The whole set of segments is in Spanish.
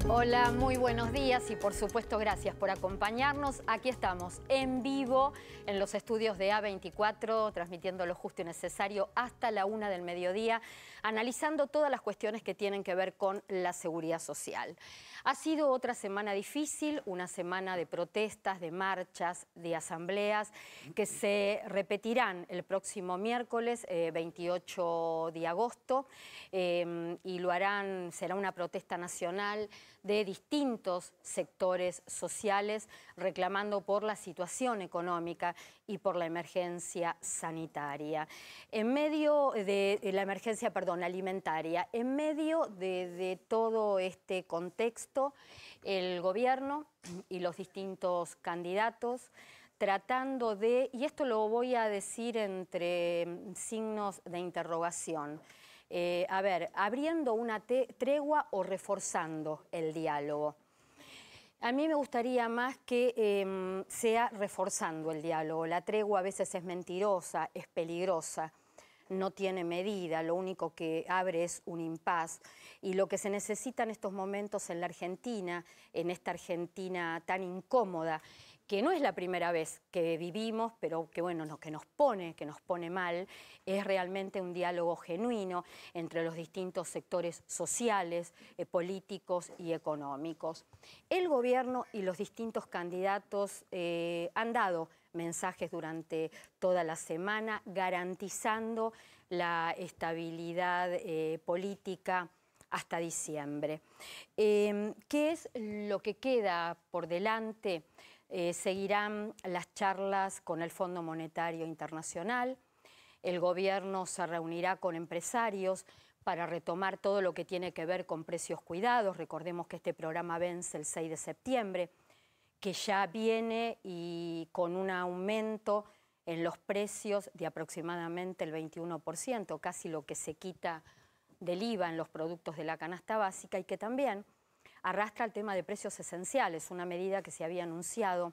Hola, muy buenos días y por supuesto gracias por acompañarnos. Aquí estamos en vivo en los estudios de A24, transmitiendo lo justo y necesario hasta la 1 del mediodía, analizando todas las cuestiones que tienen que ver con la seguridad social. Ha sido otra semana difícil, una semana de protestas, de marchas, de asambleas que se repetirán el próximo miércoles 28 de agosto y lo harán, será una protesta nacional de distintos sectores sociales reclamando por la situación económica y por la emergencia sanitaria. En medio de la emergencia, alimentaria, en medio de todo este contexto, el gobierno y los distintos candidatos tratando de, y esto lo voy a decir entre signos de interrogación, abriendo una tregua o reforzando el diálogo. A mí me gustaría más que sea reforzando el diálogo. La tregua a veces es mentirosa, es peligrosa, no tiene medida, lo único que abre es un impas. Y lo que se necesita en estos momentos en la Argentina, en esta Argentina tan incómoda, que no es la primera vez que vivimos, pero que bueno, que nos pone mal, es realmente un diálogo genuino entre los distintos sectores sociales, políticos y económicos. El gobierno y los distintos candidatos han dado mensajes durante toda la semana garantizando la estabilidad política hasta diciembre. ¿Qué es lo que queda por delante? Seguirán las charlas con el Fondo Monetario Internacional. El gobierno se reunirá con empresarios para retomar todo lo que tiene que ver con precios cuidados. Recordemos que este programa vence el 6 de septiembre, que ya viene y con un aumento en los precios de aproximadamente el 21%, casi lo que se quita del IVA en los productos de la canasta básica, y que también arrastra el tema de precios esenciales, una medida que se había anunciado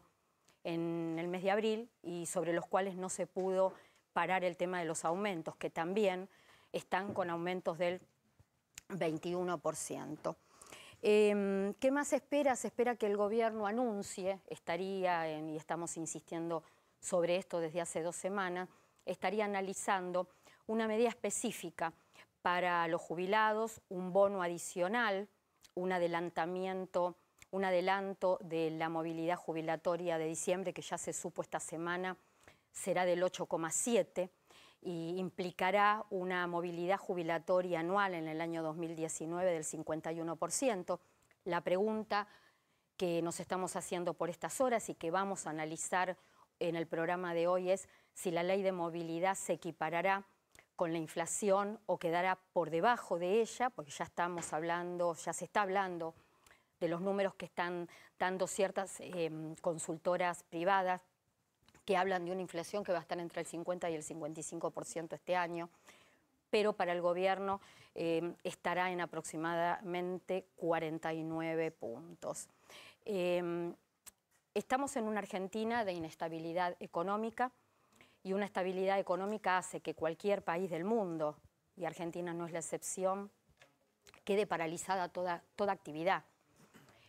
en el mes de abril y sobre los cuales no se pudo parar el tema de los aumentos, que también están con aumentos del 21%. ¿Qué más se espera? Se espera que el gobierno anuncie, y estamos insistiendo sobre esto desde hace 2 semanas, estaría analizando una medida específica para los jubilados, un bono adicional, un adelanto de la movilidad jubilatoria de diciembre, que ya se supo esta semana, será del 8,7% y implicará una movilidad jubilatoria anual en el año 2019 del 51%. La pregunta que nos estamos haciendo por estas horas y que vamos a analizar en el programa de hoy es si la ley de movilidad se equiparará con la inflación o quedará por debajo de ella, porque ya se está hablando de los números que están dando ciertas consultoras privadas que hablan de una inflación que va a estar entre el 50 y el 55% este año, pero para el gobierno estará en aproximadamente 49 puntos. Estamos en una Argentina de inestabilidad económica, y una estabilidad económica hace que cualquier país del mundo, y Argentina no es la excepción, quede paralizada toda actividad.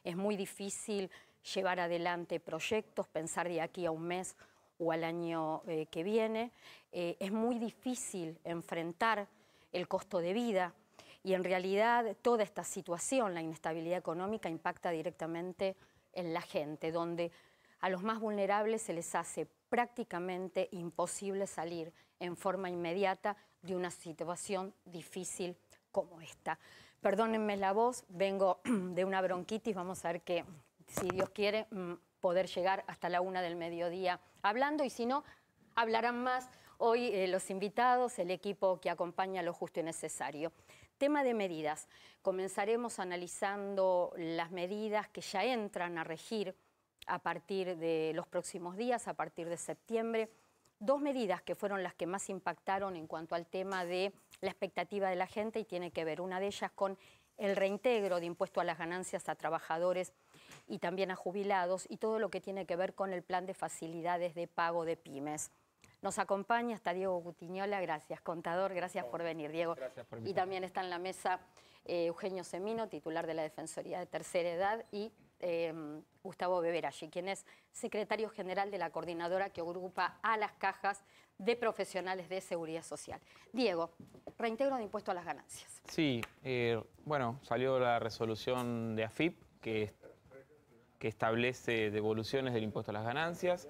Es muy difícil llevar adelante proyectos, pensar de aquí a un mes o al año que viene. Es muy difícil enfrentar el costo de vida y en realidad toda esta situación, la inestabilidad económica, impacta directamente en la gente, donde a los más vulnerables se les hace prácticamente imposible salir en forma inmediata de una situación difícil como esta. Perdónenme la voz, vengo de una bronquitis, vamos a ver que, si Dios quiere, poder llegar hasta la 1 del mediodía hablando, y si no, hablarán más hoy los invitados, el equipo que acompaña Lo Justo y Necesario. Tema de medidas. Comenzaremos analizando las medidas que ya entran a regir a partir de los próximos días, a partir de septiembre. 2 medidas que fueron las que más impactaron en cuanto al tema de la expectativa de la gente, y tiene que ver una de ellas con el reintegro de impuesto a las ganancias a trabajadores y también a jubilados, y todo lo que tiene que ver con el plan de facilidades de pago de pymes. Nos acompaña hasta Diego Gutiñola, gracias, contador, gracias por venir, Diego. Gracias por y también está en la mesa Eugenio Semino, titular de la Defensoría de Tercera Edad, y Gustavo Beberaggi, quien es secretario general de la coordinadora que agrupa a las cajas de profesionales de seguridad social. Diego, reintegro de impuesto a las ganancias. Sí, bueno, salió la resolución de AFIP que establece devoluciones del impuesto a las ganancias.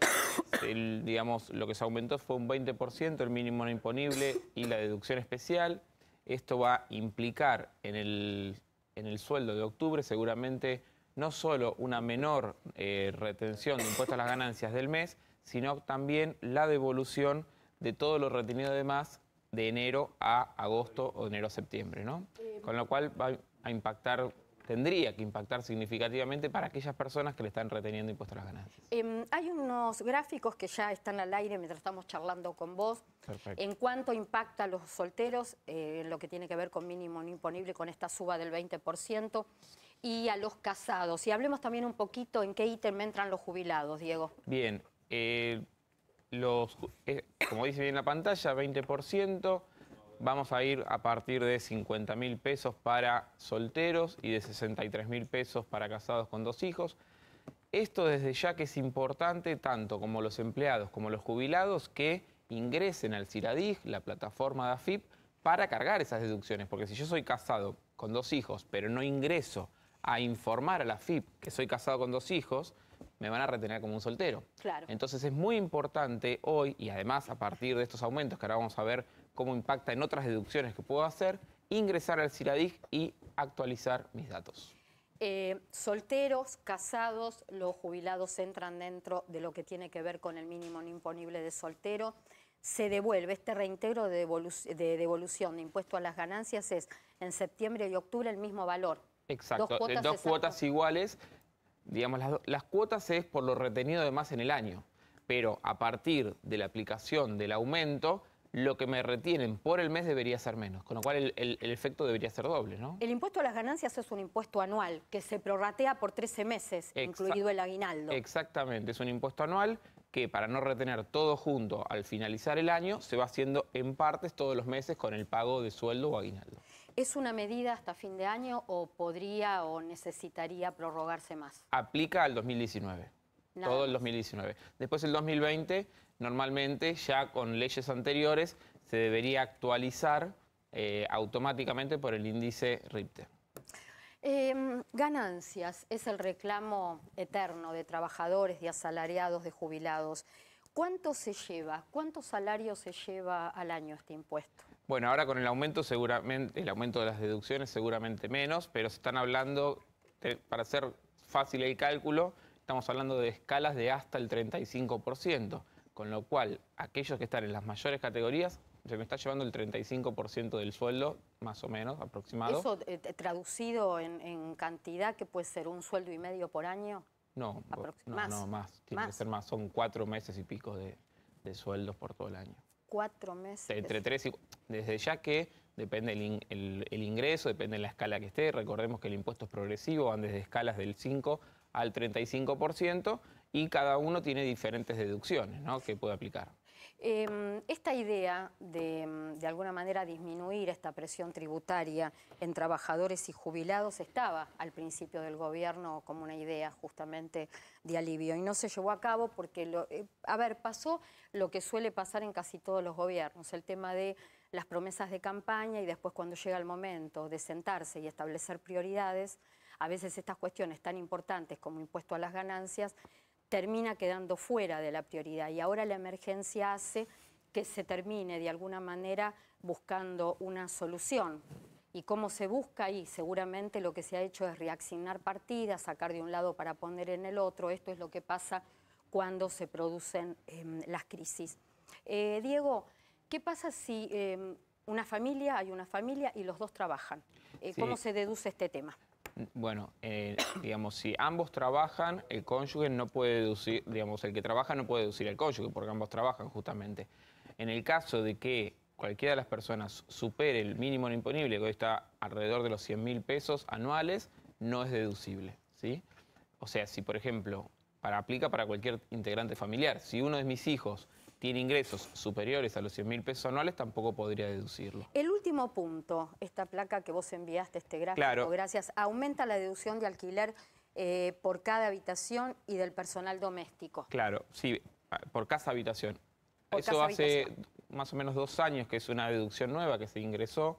Digamos, lo que se aumentó fue un 20%, el mínimo no imponible y la deducción especial. Esto va a implicar en el sueldo de octubre seguramente no solo una menor retención de impuesto a las ganancias del mes, sino también la devolución de todo lo retenido de más de enero a agosto o de enero a septiembre, ¿no? Con lo cual va a impactar, tendría que impactar significativamente para aquellas personas que le están reteniendo impuestos a las ganancias. Hay unos gráficos que ya están al aire mientras estamos charlando con vos. Perfecto. En cuanto impacta a los solteros, en lo que tiene que ver con mínimo no imponible, con esta suba del 20%, y a los casados. Y hablemos también un poquito en qué ítem entran los jubilados, Diego. Bien, como dice bien la pantalla, 20%. Vamos a ir a partir de 50.000 pesos para solteros y de 63.000 pesos para casados con 2 hijos. Esto desde ya que es importante tanto como los empleados como los jubilados que ingresen al CIRADIG, la plataforma de AFIP, para cargar esas deducciones. Porque si yo soy casado con 2 hijos, pero no ingreso a informar a la AFIP que soy casado con 2 hijos, me van a retener como un soltero. Claro. Entonces es muy importante hoy, y además a partir de estos aumentos que ahora vamos a ver cómo impacta en otras deducciones que puedo hacer, ingresar al CIRADIG y actualizar mis datos. Solteros, casados, los jubilados entran dentro de lo que tiene que ver con el mínimo no imponible de soltero. Se devuelve este reintegro de devolución de impuesto a las ganancias, es en septiembre y octubre el mismo valor. Exacto, dos cuotas iguales. Digamos, las cuotas es por lo retenido de más en el año, pero a partir de la aplicación del aumento, lo que me retienen por el mes debería ser menos, con lo cual el efecto debería ser doble, ¿no? El impuesto a las ganancias es un impuesto anual que se prorratea por 13 meses, incluido el aguinaldo. Exactamente, es un impuesto anual que para no retener todo junto al finalizar el año, se va haciendo en partes todos los meses con el pago de sueldo o aguinaldo. ¿Es una medida hasta fin de año o podría o necesitaría prorrogarse más? Aplica al 2019. Todo el 2019. Después el 2020, normalmente ya con leyes anteriores, se debería actualizar automáticamente por el índice RIPTE. Ganancias es el reclamo eterno de trabajadores, de asalariados, de jubilados. ¿Cuánto se lleva? ¿Cuántos salarios se lleva al año este impuesto? Bueno, ahora con el aumento seguramente, el aumento de las deducciones seguramente menos, pero se están hablando, para hacer fácil el cálculo, estamos hablando de escalas de hasta el 35%, con lo cual aquellos que están en las mayores categorías se me está llevando el 35% del sueldo, más o menos, aproximado. ¿Eso traducido en cantidad, que puede ser un sueldo y medio por año? No, más. Tiene que ser más. Son 4 meses y pico de sueldos por todo el año. 4 meses. Entre 3 y... Desde ya que depende el ingreso, depende de la escala que esté. Recordemos que el impuesto es progresivo, van desde escalas del 5 al 35% y cada uno tiene diferentes deducciones, ¿no?, que puede aplicar. Esta idea de alguna manera disminuir esta presión tributaria en trabajadores y jubilados estaba al principio del gobierno como una idea justamente de alivio y no se llevó a cabo porque, pasó lo que suele pasar en casi todos los gobiernos, el tema de las promesas de campaña y después cuando llega el momento de sentarse y establecer prioridades, a veces estas cuestiones tan importantes como impuesto a las ganancias termina quedando fuera de la prioridad y ahora la emergencia hace que se termine de alguna manera buscando una solución. ¿Y cómo se busca ahí? Seguramente lo que se ha hecho es reasignar partidas, sacar de un lado para poner en el otro. Esto es lo que pasa cuando se producen las crisis. Diego, ¿qué pasa si hay una familia y los dos trabajan? ¿Cómo se deduce este tema? Bueno, digamos, si ambos trabajan, el cónyuge no puede deducir, digamos, el que trabaja no puede deducir al cónyuge, porque ambos trabajan justamente. En el caso de que cualquiera de las personas supere el mínimo no imponible, que hoy está alrededor de los 100.000 pesos anuales, no es deducible, ¿sí? O sea, si por ejemplo, aplica para cualquier integrante familiar, si uno de mis hijos tiene ingresos superiores a los 100.000 pesos anuales, tampoco podría deducirlo. El último último punto, esta placa que vos enviaste, este gráfico, Claro. gracias, aumenta la deducción de alquiler por cada habitación y del personal doméstico. Claro, sí, por casa habitación. Por Eso casa hace habitación. más o menos 2 años que es una deducción nueva que se ingresó,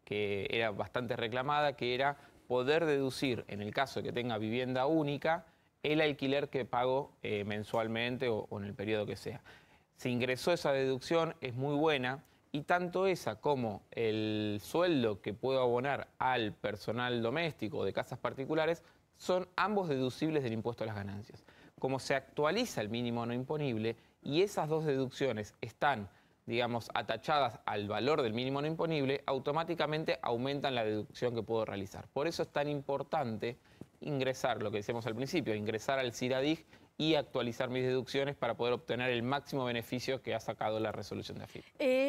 que era bastante reclamada, que era poder deducir, en el caso de que tenga vivienda única, el alquiler que pago mensualmente o en el periodo que sea. Se ingresó esa deducción, es muy buena, y tanto esa como el sueldo que puedo abonar al personal doméstico de casas particulares son ambos deducibles del impuesto a las ganancias. Como se actualiza el mínimo no imponible y esas dos deducciones están, digamos, atachadas al valor del mínimo no imponible, automáticamente aumentan la deducción que puedo realizar. Por eso es tan importante ingresar, lo que decíamos al principio, ingresar al CIRADIG y actualizar mis deducciones para poder obtener el máximo beneficio que ha sacado la resolución de AFIP.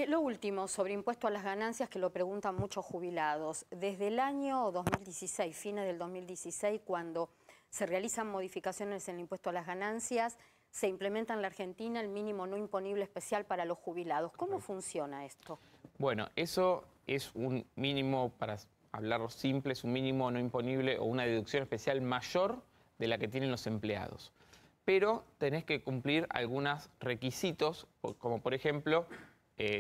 Lo último, sobre impuesto a las ganancias, que lo preguntan muchos jubilados. Desde el año 2016, fines del 2016, cuando se realizan modificaciones en el impuesto a las ganancias, se implementa en la Argentina el mínimo no imponible especial para los jubilados. ¿Cómo funciona esto? Bueno, eso es un mínimo, para hablarlo simple, es un mínimo no imponible o una deducción especial mayor de la que tienen los empleados. Pero tenés que cumplir algunos requisitos, como por ejemplo,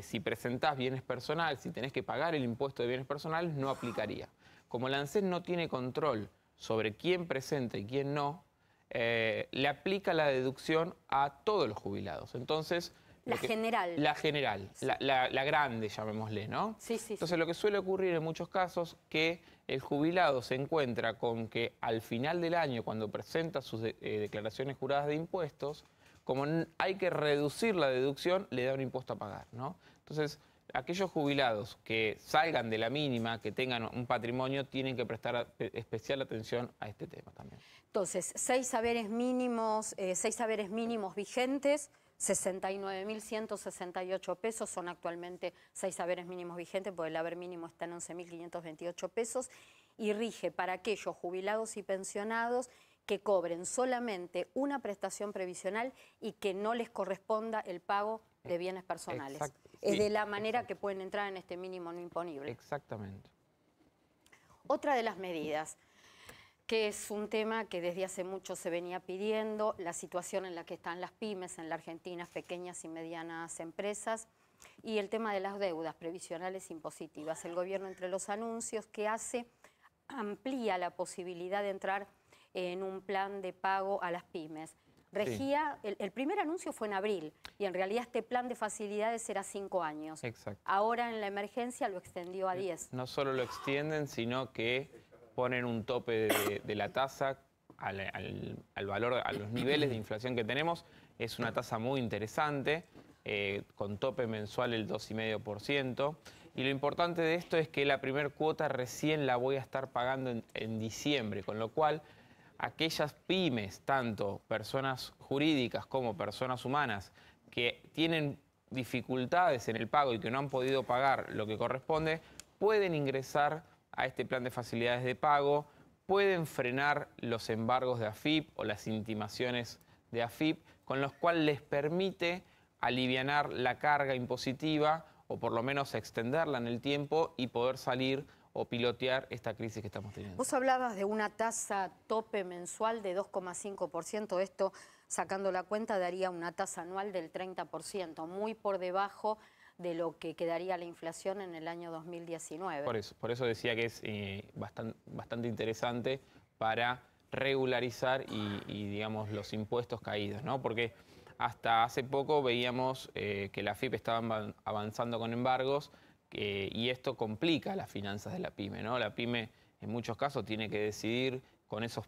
si presentás bienes personales, si tenés que pagar el impuesto de bienes personales, no aplicaría. Como la ANSES no tiene control sobre quién presenta y quién no, le aplica la deducción a todos los jubilados. Entonces, La general. La general, sí. la grande, llamémosle, ¿no? Sí, sí. Entonces, lo que suele ocurrir en muchos casos que el jubilado se encuentra con que al final del año, cuando presenta sus declaraciones juradas de impuestos, como hay que reducir la deducción, le da un impuesto a pagar, ¿no? Entonces, aquellos jubilados que salgan de la mínima, que tengan un patrimonio, tienen que prestar especial atención a este tema también. Entonces, 6 saberes mínimos vigentes, 69.168 pesos, son actualmente 6 saberes mínimos vigentes, porque el haber mínimo está en 11.528 pesos, y rige para aquellos jubilados y pensionados que cobren solamente una prestación previsional y que no les corresponda el pago de bienes personales. Exacto. Es de la manera que pueden entrar en este mínimo no imponible. Exactamente. Otra de las medidas, que es un tema que desde hace mucho se venía pidiendo, la situación en la que están las pymes en la Argentina, pequeñas y medianas empresas, y el tema de las deudas previsionales impositivas. El gobierno, entre los anuncios que hace, amplía la posibilidad de entrar en un plan de pago a las pymes. Regía, sí. El primer anuncio fue en abril y en realidad este plan de facilidades era 5 años. Exacto. Ahora en la emergencia lo extendió a 10. No solo lo extienden, sino que ponen un tope de la tasa al valor, a los niveles de inflación que tenemos. Es una tasa muy interesante, con tope mensual del 2,5%. Y lo importante de esto es que la primer cuota recién la voy a estar pagando en diciembre, con lo cual aquellas pymes, tanto personas jurídicas como personas humanas, que tienen dificultades en el pago y que no han podido pagar lo que corresponde, pueden ingresar a este plan de facilidades de pago, pueden frenar los embargos de AFIP o las intimaciones de AFIP, con los cuales les permite alivianar la carga impositiva o por lo menos extenderla en el tiempo y poder salir o pilotear esta crisis que estamos teniendo. Vos hablabas de una tasa tope mensual de 2,5%. Esto, sacando la cuenta, daría una tasa anual del 30%, muy por debajo de lo que quedaría la inflación en el año 2019. Por eso decía que es bastante interesante para regularizar y digamos, los impuestos caídos, ¿no? Porque hasta hace poco veíamos que la AFIP estaba avanzando con embargos, y esto complica las finanzas de la pyme, ¿no? La pyme en muchos casos tiene que decidir con esos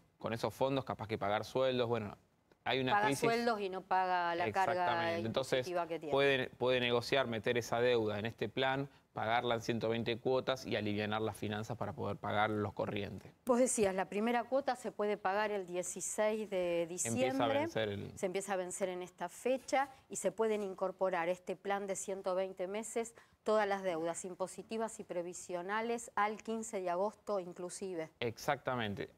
fondos, capaz que pagar sueldos. Bueno, hay una paga crisis. Sueldos y no paga la carga impositiva que tiene. Entonces puede negociar, meter esa deuda en este plan, pagarla en 120 cuotas y alivianar las finanzas para poder pagar los corrientes. Vos decías, la primera cuota se puede pagar el 16 de diciembre. Se empieza a vencer en esta fecha y se pueden incorporar este plan de 120 meses todas las deudas impositivas y previsionales al 15 de agosto inclusive. Exactamente.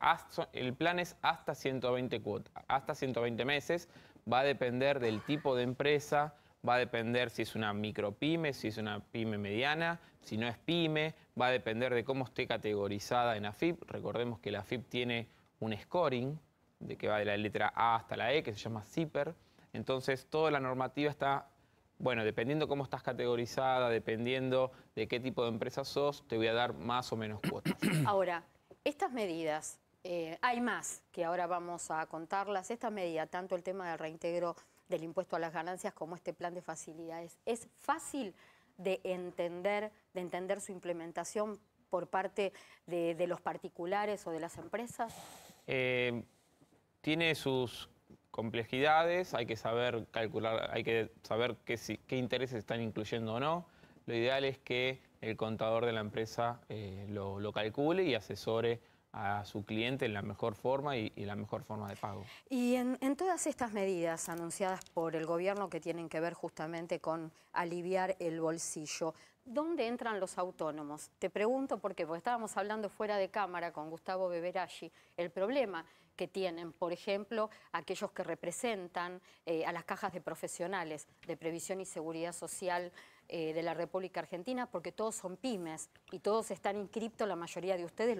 El plan es hasta 120 cuotas, hasta 120 meses. Va a depender del tipo de empresa, va a depender si es una micropyme, si es una pyme mediana, si no es pyme, va a depender de cómo esté categorizada en AFIP. Recordemos que la AFIP tiene un scoring, que va de la letra A hasta la E, que se llama CIPER. Entonces, toda la normativa está, bueno, dependiendo cómo estás categorizada, dependiendo de qué tipo de empresa sos, te voy a dar más o menos cuotas. Ahora, estas medidas, hay más que ahora vamos a contarlas. Esta medida, tanto el tema del reintegro del impuesto a las ganancias como este plan de facilidades, ¿es fácil de entender su implementación por parte de los particulares o de las empresas? Tiene sus complejidades, hay que saber calcular, hay que saber qué intereses están incluyendo o no. Lo ideal es que el contador de la empresa lo calcule y asesore a su cliente en la mejor forma y la mejor forma de pago. Y en todas estas medidas anunciadas por el gobierno que tienen que ver justamente con aliviar el bolsillo, ¿dónde entran los autónomos? Te pregunto porque estábamos hablando fuera de cámara con Gustavo Beberaggi, el problema que tienen, por ejemplo, aquellos que representan a las cajas de profesionales de Previsión y Seguridad Social de la República Argentina, porque todos son pymes y todos están inscriptos, la mayoría de ustedes,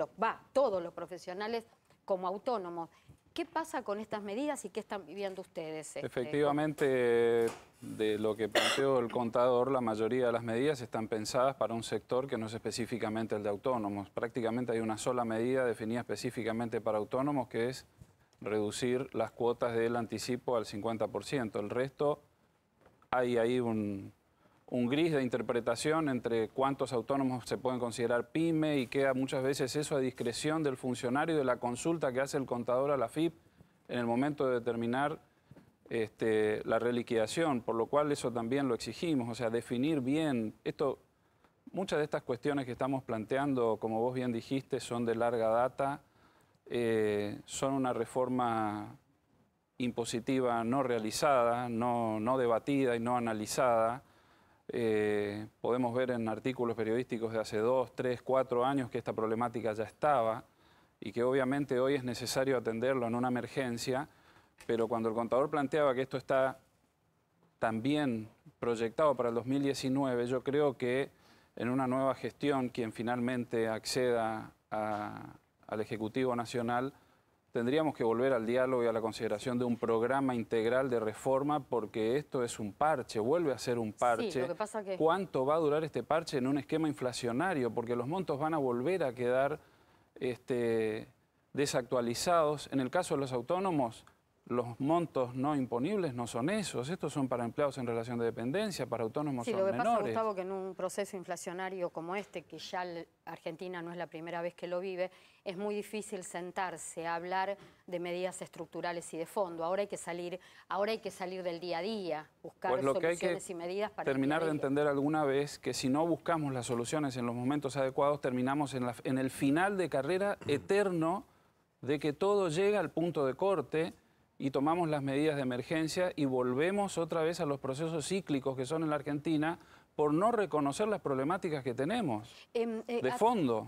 todos los profesionales como autónomos. ¿Qué pasa con estas medidas y qué están viviendo ustedes? Efectivamente, de lo que planteó el contador, la mayoría de las medidas están pensadas para un sector que no es específicamente el de autónomos. Prácticamente hay una sola medida definida específicamente para autónomos, que es reducir las cuotas del anticipo al 50%. El resto, hay ahí un gris de interpretación entre cuántos autónomos se pueden considerar pyme y queda muchas veces eso a discreción del funcionario y de la consulta que hace el contador a la AFIP en el momento de determinar la reliquidación, por lo cual eso también lo exigimos, o sea, definir bien esto. Muchas de estas cuestiones que estamos planteando, como vos bien dijiste, son de larga data, son una reforma impositiva no realizada, no debatida y no analizada. Podemos ver en artículos periodísticos de hace 2, 3, 4 años que esta problemática ya estaba y que obviamente hoy es necesario atenderlo en una emergencia, pero cuando el contador planteaba que esto está también proyectado para el 2019, yo creo que en una nueva gestión, quien finalmente acceda al Ejecutivo Nacional, tendríamos que volver al diálogo y a la consideración de un programa integral de reforma, porque esto es un parche, vuelve a ser un parche. Sí, lo que pasa que... ¿Cuánto va a durar este parche en un esquema inflacionario? Porque los montos van a volver a quedar desactualizados. En el caso de los autónomos, los montos no imponibles no son esos. Estos son para empleados en relación de dependencia, para autónomos son menores. Sí, lo que pasa, Gustavo, que en un proceso inflacionario como este, que ya Argentina no es la primera vez que lo vive, es muy difícil sentarse a hablar de medidas estructurales y de fondo. Ahora hay que salir del día a día, buscar soluciones y medidas para terminar de entender alguna vez que si no buscamos las soluciones en los momentos adecuados, terminamos en el final de carrera eterno de que todo llega al punto de corte y tomamos las medidas de emergencia y volvemos otra vez a los procesos cíclicos que son en la Argentina por no reconocer las problemáticas que tenemos de fondo.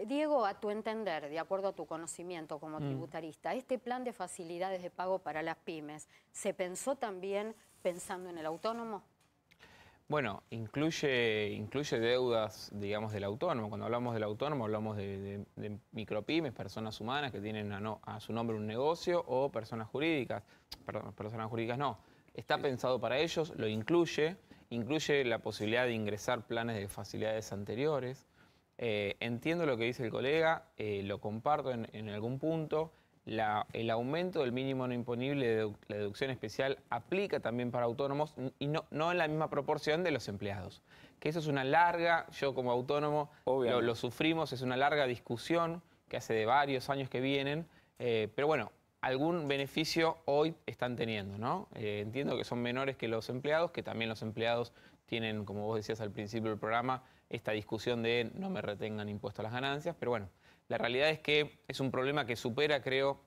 Diego, a tu entender, de acuerdo a tu conocimiento como tributarista, ¿este plan de facilidades de pago para las pymes se pensó también pensando en el autónomo? Bueno, incluye deudas, digamos, del autónomo. Cuando hablamos del autónomo hablamos de micropymes, personas humanas que tienen a su nombre un negocio, o personas jurídicas. Perdón, personas jurídicas no. Está pensado para ellos, lo incluye la posibilidad de ingresar planes de facilidades anteriores. Entiendo lo que dice el colega, lo comparto en algún punto. El aumento del mínimo no imponible de la deducción especial aplica también para autónomos y no en la misma proporción de los empleados. Que eso es una larga, yo como autónomo lo sufrimos, es una larga discusión que hace de varios años que vienen, pero bueno, algún beneficio hoy están teniendo, ¿no? Entiendo que son menores que los empleados, que también los empleados tienen, como vos decías al principio del programa, esta discusión de no me retengan impuesto a las ganancias, pero bueno, la realidad es que es un problema que supera, creo,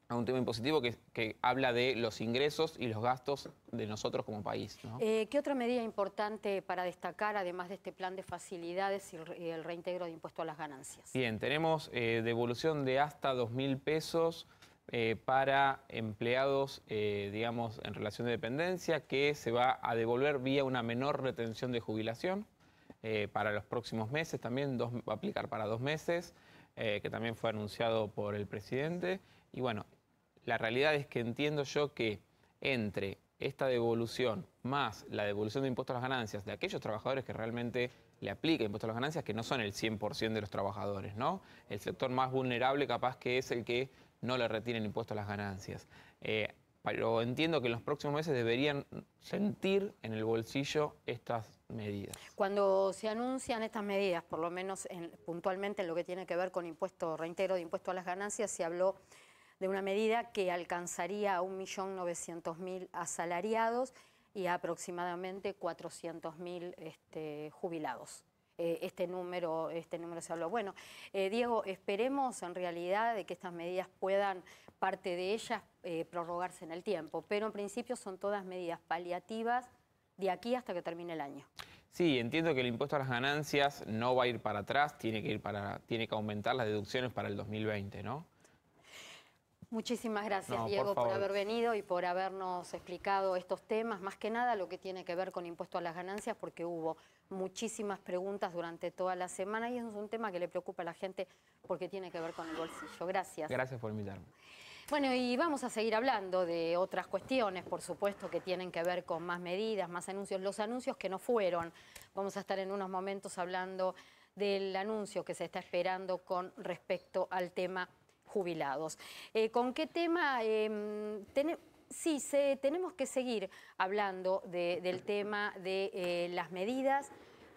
a un tema impositivo que habla de los ingresos y los gastos de nosotros como país, ¿no? ¿Qué otra medida importante para destacar, además de este plan de facilidades y el reintegro de impuesto a las ganancias? Bien, tenemos devolución de hasta 2.000 pesos para empleados, digamos, en relación de dependencia, que se va a devolver vía una menor retención de jubilación para los próximos meses, también va a aplicar para 2 meses, que también fue anunciado por el presidente. Y bueno, la realidad es que entiendo yo que entre esta devolución más la devolución de impuestos a las ganancias de aquellos trabajadores que realmente le aplica impuestos a las ganancias, que no son el 100% de los trabajadores, ¿no? El sector más vulnerable capaz que es el que no le retienen impuestos a las ganancias. Pero entiendo que en los próximos meses deberían sentir en el bolsillo estas medidas. Cuando se anuncian estas medidas, por lo menos puntualmente en lo que tiene que ver con reintegro de impuesto a las ganancias, se habló de una medida que alcanzaría a 1.900.000 asalariados y a aproximadamente 400.000 jubilados. Este número se habló. Bueno, Diego, esperemos en realidad de que estas medidas puedan, parte de ellas, prorrogarse en el tiempo, pero en principio son todas medidas paliativas de aquí hasta que termine el año. Sí, entiendo que el impuesto a las ganancias no va a ir para atrás, tiene que aumentar las deducciones para el 2020, ¿no? Muchísimas gracias, Diego, por haber venido y por habernos explicado estos temas, más que nada lo que tiene que ver con impuesto a las ganancias, porque hubo muchísimas preguntas durante toda la semana y es un tema que le preocupa a la gente porque tiene que ver con el bolsillo. Gracias. Gracias por invitarme. Bueno, y vamos a seguir hablando de otras cuestiones, por supuesto, que tienen que ver con más medidas, más anuncios. Los anuncios que no fueron. Vamos a estar en unos momentos hablando del anuncio que se está esperando con respecto al tema jubilados. ¿Con qué tema? Tenemos que seguir hablando del tema de las medidas,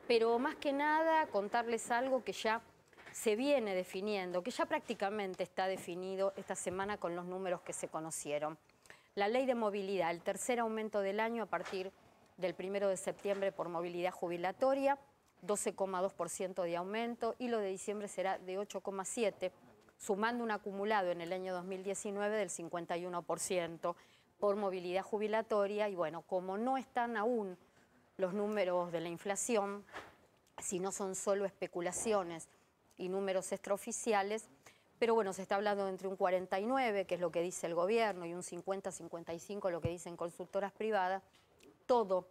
pero más que nada contarles algo que ya se viene definiendo, que ya prácticamente está definido esta semana con los números que se conocieron. La ley de movilidad, el tercer aumento del año a partir del 1 de septiembre por movilidad jubilatoria, 12,2% de aumento, y lo de diciembre será de 8,7%, sumando un acumulado en el año 2019 del 51% por movilidad jubilatoria. Y bueno, como no están aún los números de la inflación, si no son solo especulaciones y números extraoficiales, pero bueno, se está hablando entre un 49, que es lo que dice el gobierno, y un 50-55, lo que dicen consultoras privadas. Todo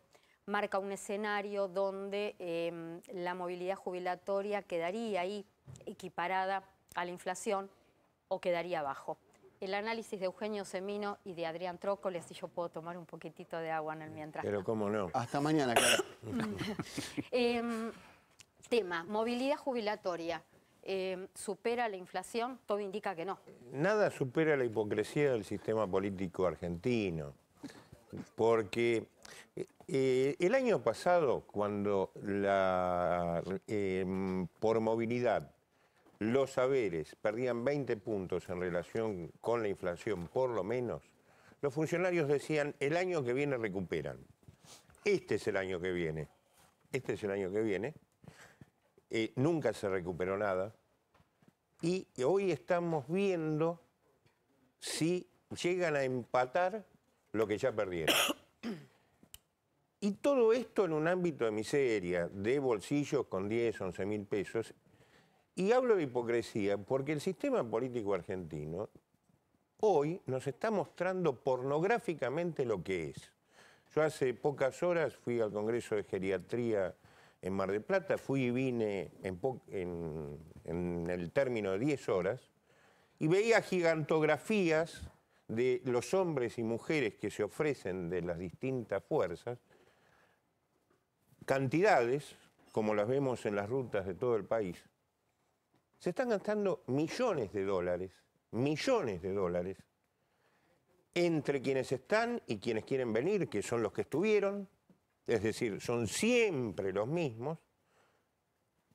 marca un escenario donde la movilidad jubilatoria quedaría ahí equiparada a la inflación o quedaría abajo. El análisis de Eugenio Semino y de Adrián Trócoli, si yo puedo tomar un poquitito de agua en el mientras. Pero cómo no. Hasta mañana, Clara. Tema, movilidad jubilatoria. ¿Supera la inflación? Todo indica que no. Nada supera la hipocresía del sistema político argentino. Porque el año pasado, cuando por movilidad los saberes perdían 20 puntos en relación con la inflación, por lo menos, los funcionarios decían, el año que viene recuperan. Este es el año que viene. Este es el año que viene. Nunca se recuperó nada. Y hoy estamos viendo si llegan a empatar lo que ya perdieron. Y todo esto en un ámbito de miseria, de bolsillos con 10, 11 mil pesos. Y hablo de hipocresía porque el sistema político argentino hoy nos está mostrando pornográficamente lo que es. Yo hace pocas horas fui al Congreso de Geriatría en Mar del Plata, fui y vine en el término de 10 horas y veía gigantografías de los hombres y mujeres que se ofrecen de las distintas fuerzas, cantidades, como las vemos en las rutas de todo el país. Se están gastando millones de dólares, entre quienes están y quienes quieren venir, que son los que estuvieron, es decir, son siempre los mismos,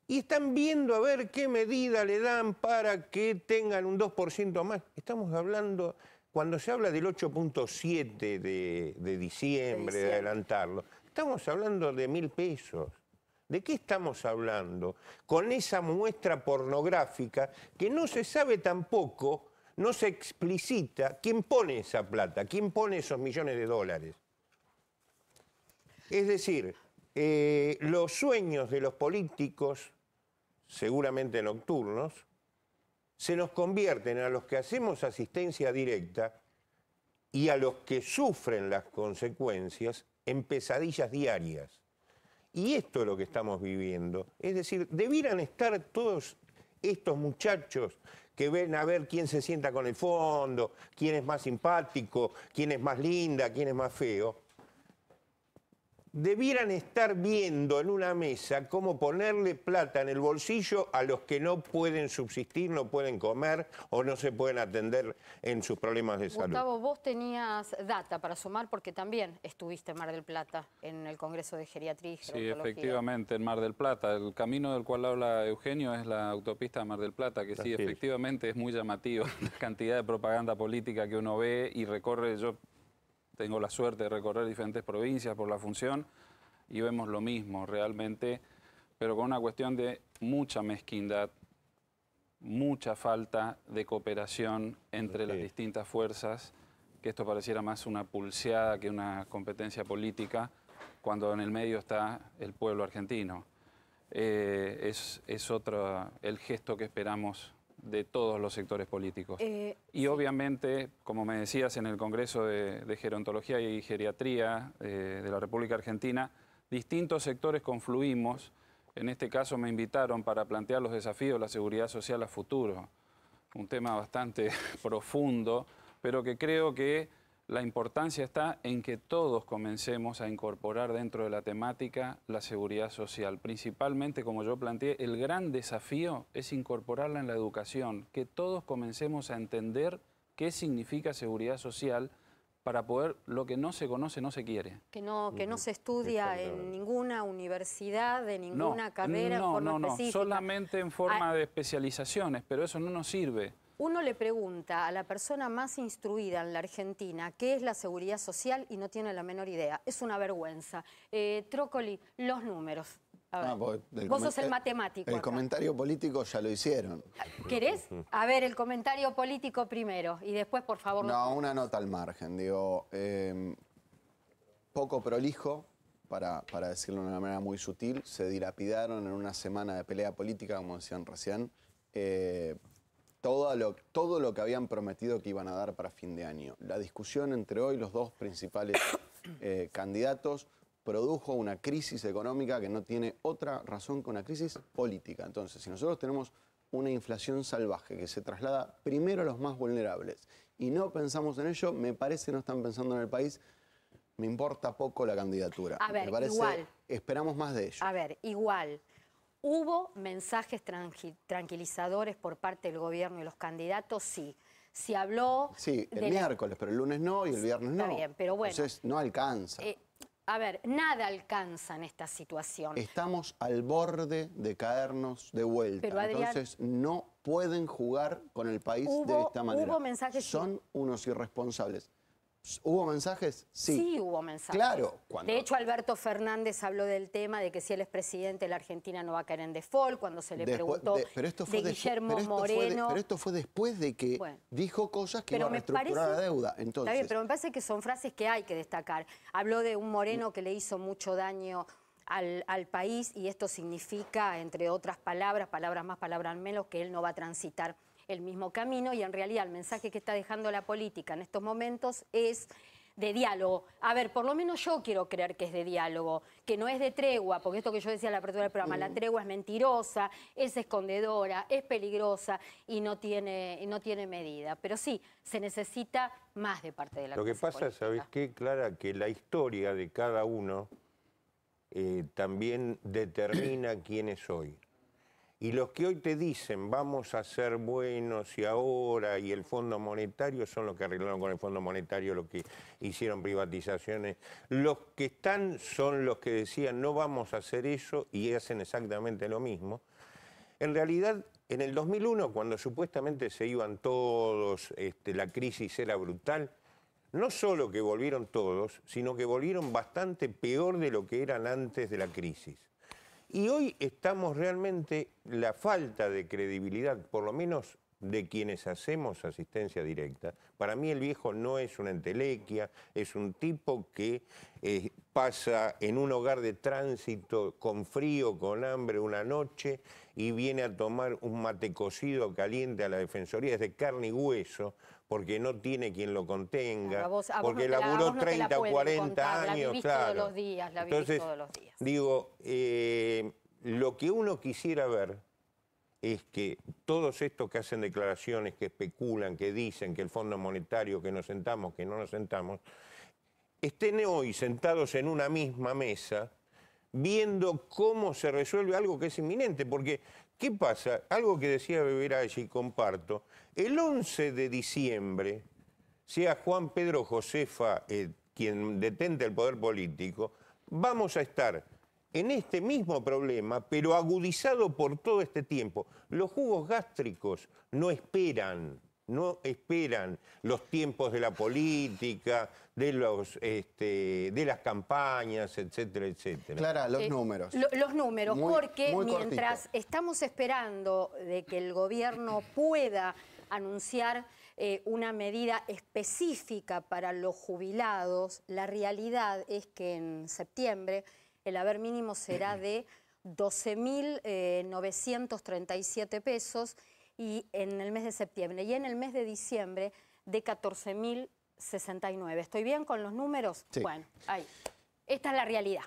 y están viendo a ver qué medida le dan para que tengan un 2% más. Estamos hablando, cuando se habla del 8,7 de diciembre, de adelantarlo, estamos hablando de 1.000 pesos. ¿De qué estamos hablando? Con esa muestra pornográfica que no se sabe tampoco, no se explicita quién pone esa plata, quién pone esos millones de dólares. Es decir, los sueños de los políticos, seguramente nocturnos, se nos convierten a los que hacemos asistencia directa y a los que sufren las consecuencias en pesadillas diarias. Y esto es lo que estamos viviendo. Es decir, debieran estar todos estos muchachos que ven a ver quién se sienta con el fondo, quién es más simpático, quién es más linda, quién es más feo. Debieran estar viendo en una mesa cómo ponerle plata en el bolsillo a los que no pueden subsistir, no pueden comer o no se pueden atender en sus problemas de salud. Gustavo, vos tenías data para sumar porque también estuviste en Mar del Plata, en el Congreso de Geriatría y Gerontología. Sí, efectivamente, en Mar del Plata. El camino del cual habla Eugenio es la autopista de Mar del Plata, que sí, efectivamente es muy llamativo la cantidad de propaganda política que uno ve y recorre. Yo tengo la suerte de recorrer diferentes provincias por la función y vemos lo mismo realmente, pero con una cuestión de mucha mezquindad, mucha falta de cooperación entre las distintas fuerzas, que esto pareciera más una pulseada que una competencia política, cuando en el medio está el pueblo argentino. Es otro el gesto que esperamos de todos los sectores políticos. Y obviamente, como me decías, en el Congreso de Gerontología y Geriatría de la República Argentina, distintos sectores confluimos. En este caso me invitaron para plantear los desafíos de la seguridad social a futuro. Un tema bastante profundo, pero que creo que la importancia está en que todos comencemos a incorporar dentro de la temática la seguridad social. Principalmente, como yo planteé, el gran desafío es incorporarla en la educación, que todos comencemos a entender qué significa seguridad social para poder, lo que no se conoce, no se quiere. Que no se estudia en ninguna universidad, de ninguna carrera en forma específica. Solamente en forma de especializaciones, pero eso no nos sirve. Uno le pregunta a la persona más instruida en la Argentina qué es la seguridad social y no tiene la menor idea. Es una vergüenza. Trócoli, los números. A ver. Vos sos el matemático. El comentario político ya lo hicieron. ¿Querés? A ver, el comentario político primero y después, por favor... No, una nota al margen. Digo, poco prolijo, para decirlo de una manera muy sutil, se dilapidaron en una semana de pelea política, como decían recién, todo lo que habían prometido que iban a dar para fin de año. La discusión entre hoy los dos principales candidatos produjo una crisis económica que no tiene otra razón que una crisis política. Entonces, si nosotros tenemos una inflación salvaje que se traslada primero a los más vulnerables y no pensamos en ello, me parece que no están pensando en el país, me importa poco la candidatura. A ver, me parece, igual. Esperamos más de ello. A ver, igual. ¿Hubo mensajes tranquilizadores por parte del gobierno y los candidatos? Sí. Se habló... Sí, el miércoles, pero el lunes no y el viernes no. Está bien, pero bueno. Entonces, no alcanza. A ver, nada alcanza en esta situación. Estamos al borde de caernos de vuelta. Pero, Adrián, entonces, no pueden jugar con el país de esta manera. ¿Hubo mensajes? Son unos irresponsables. ¿Hubo mensajes? Sí. Sí hubo mensajes. Claro. De hecho, Alberto Fernández habló del tema de que si él es presidente, la Argentina no va a caer en default, cuando se le preguntó de Guillermo Moreno. Pero esto fue después de que dijo cosas que iba a reestructurar la deuda. Entonces, está bien, pero me parece que son frases que hay que destacar. Habló de un Moreno que le hizo mucho daño al país y esto significa, entre otras palabras más, palabras menos, que él no va a transitar el mismo camino y en realidad el mensaje que está dejando la política en estos momentos es de diálogo. A ver, por lo menos yo quiero creer que es de diálogo, que no es de tregua, porque esto que yo decía en la apertura del programa, la tregua es mentirosa, es escondedora, es peligrosa y no tiene medida. Pero sí, se necesita más de parte de la clase política. Lo que pasa, ¿sabés qué, Clara? Que la historia de cada uno también determina quién es hoy. Y los que hoy te dicen vamos a ser buenos y ahora y el Fondo Monetario son los que arreglaron con el Fondo Monetario, los que hicieron privatizaciones. Los que están son los que decían no vamos a hacer eso y hacen exactamente lo mismo. En realidad, en el 2001, cuando supuestamente se iban todos, la crisis era brutal, no solo que volvieron todos, sino que volvieron bastante peor de lo que eran antes de la crisis. Y hoy estamos realmente, la falta de credibilidad, por lo menos de quienes hacemos asistencia directa, para mí el viejo no es una entelequia, es un tipo que pasa en un hogar de tránsito con frío, con hambre una noche y viene a tomar un mate cocido caliente a la Defensoría, es de carne y hueso, porque no tiene quien lo contenga, porque laburó 30 o 40 años, claro. Todos los días, la vivís todos los días. Digo, lo que uno quisiera ver es que todos estos que hacen declaraciones, que especulan, que dicen que el Fondo Monetario, que nos sentamos, que no nos sentamos, estén hoy sentados en una misma mesa viendo cómo se resuelve algo que es inminente. Porque, ¿qué pasa? Algo que decía Beberaggi y comparto, el 11 de diciembre, sea Juan Pedro Josefa quien detente el poder político, vamos a estar en este mismo problema, pero agudizado por todo este tiempo. Los jugos gástricos no esperan los tiempos de la política, de las campañas, etcétera, etcétera. Clara, los números. Los números, porque muy mientras cortito. estamos esperando de que el gobierno pueda anunciar una medida específica para los jubilados, la realidad es que en septiembre el haber mínimo será de 12.937 pesos y en el mes de septiembre. Y en el mes de diciembre de 14.069. ¿Estoy bien con los números? Sí. Bueno, ahí. Esta es la realidad.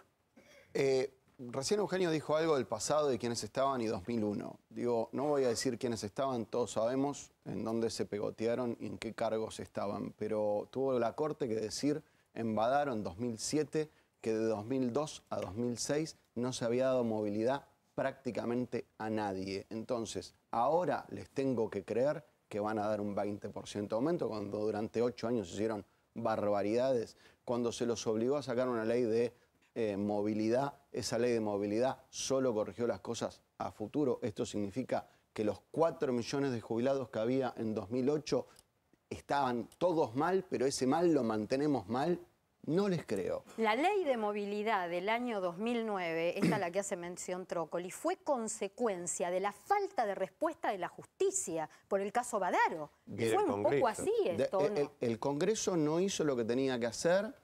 Recién Eugenio dijo algo del pasado, de quiénes estaban y 2001. Digo, no voy a decir quiénes estaban, todos sabemos en dónde se pegotearon y en qué cargos estaban. Pero tuvo la Corte que decir en Badaro en 2007... que de 2002 a 2006 no se había dado movilidad prácticamente a nadie. Entonces, ahora les tengo que creer que van a dar un 20% de aumento, cuando durante 8 años hicieron barbaridades, cuando se los obligó a sacar una ley de movilidad, esa ley de movilidad solo corrigió las cosas a futuro. Esto significa que los 4 millones de jubilados que había en 2008 estaban todos mal, pero ese mal lo mantenemos mal. No les creo. La ley de movilidad del año 2009, esta a la que hace mención Trócoli, fue consecuencia de la falta de respuesta de la justicia por el caso Badaro. Fue un poco así esto, ¿no? El Congreso no hizo lo que tenía que hacer,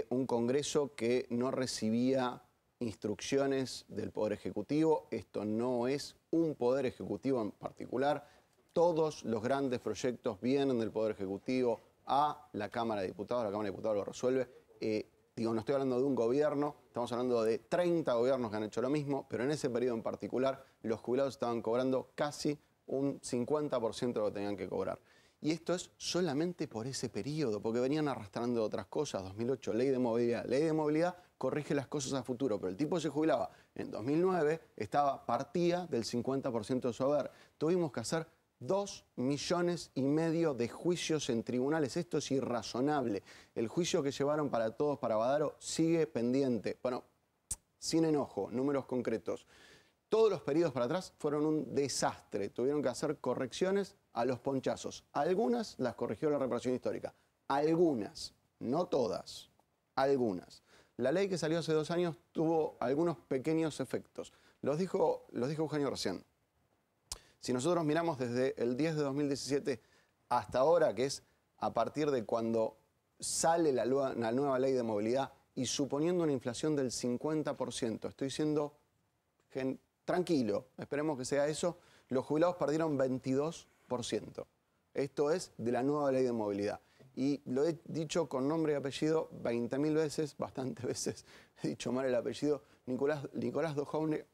un Congreso que no recibía instrucciones del Poder Ejecutivo. Esto no es un Poder Ejecutivo en particular. Todos los grandes proyectos vienen del Poder Ejecutivo a la Cámara de Diputados, la Cámara de Diputados lo resuelve. No estoy hablando de un gobierno, estamos hablando de 30 gobiernos que han hecho lo mismo, pero en ese periodo en particular los jubilados estaban cobrando casi un 50% de lo que tenían que cobrar. Y esto es solamente por ese periodo, porque venían arrastrando otras cosas. 2008, ley de movilidad. Ley de movilidad corrige las cosas a futuro, pero el tipo se jubilaba en 2009, partía del 50% de su haber. Tuvimos que hacer 2,5 millones de juicios en tribunales. Esto es irrazonable. El juicio que llevaron para todos, para Badaro, sigue pendiente. Bueno, sin enojo, números concretos. Todos los periodos para atrás fueron un desastre. Tuvieron que hacer correcciones a los ponchazos. Algunas las corrigió la reparación histórica. Algunas, no todas, algunas. La ley que salió hace 2 años tuvo algunos pequeños efectos. Los dijo Eugenio recién. Si nosotros miramos desde el 10 de 2017 hasta ahora, que es a partir de cuando sale la nueva ley de movilidad y suponiendo una inflación del 50%, estoy siendo tranquilo, esperemos que sea eso, los jubilados perdieron 22%. Esto es de la nueva ley de movilidad. Y lo he dicho con nombre y apellido 20.000 veces, bastantes veces he dicho mal el apellido. Nicolás Dojoune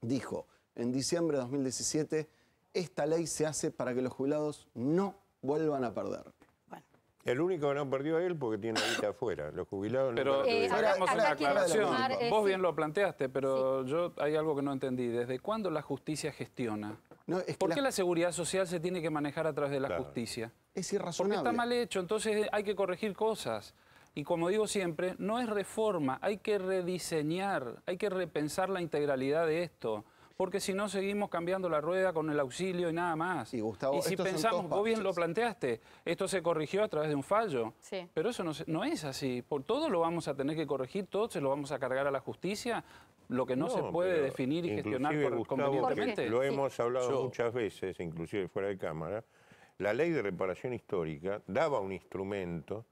dijo en diciembre de 2017, esta ley se hace para que los jubilados no vuelvan a perder. Bueno. El único que no perdió es él porque tiene la guita afuera. Los jubilados pero no perdieron. hagamos una aclaración. Vos bien sí. lo planteaste, pero yo hay algo que no entendí. ¿Desde cuándo la justicia gestiona? No, es que ¿Por qué la seguridad social se tiene que manejar a través de la justicia? Es Porque irrazonable. está mal hecho, entonces hay que corregir cosas. Y como digo siempre, no es reforma, hay que rediseñar, hay que repensar la integralidad de esto. Porque si no seguimos cambiando la rueda con el auxilio y nada más. Y Gustavo, si estos son pensamos, todos vos bien parches. lo planteaste, esto se corrigió a través de un fallo. Sí. Pero eso no es así. Por todo lo vamos a tener que corregir, todo se lo vamos a cargar a la justicia. lo que no se puede definir y gestionar convenientemente. Lo hemos hablado muchas veces, inclusive fuera de cámara. La ley de reparación histórica daba un instrumento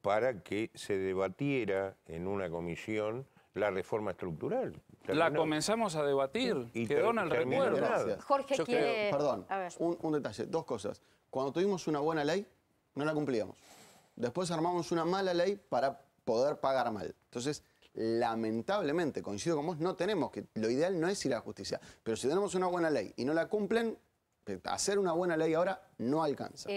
para que se debatiera en una comisión la reforma estructural. La comenzamos a debatir, y quedó en el recuerdo. Gracias. Jorge quiere... Perdón, un detalle, dos cosas. Cuando tuvimos una buena ley, no la cumplíamos. Después armamos una mala ley para poder pagar mal. Entonces, lamentablemente, coincido con vos, no tenemos que... Lo ideal no es ir a la justicia. Pero si tenemos una buena ley y no la cumplen, hacer una buena ley ahora no alcanza.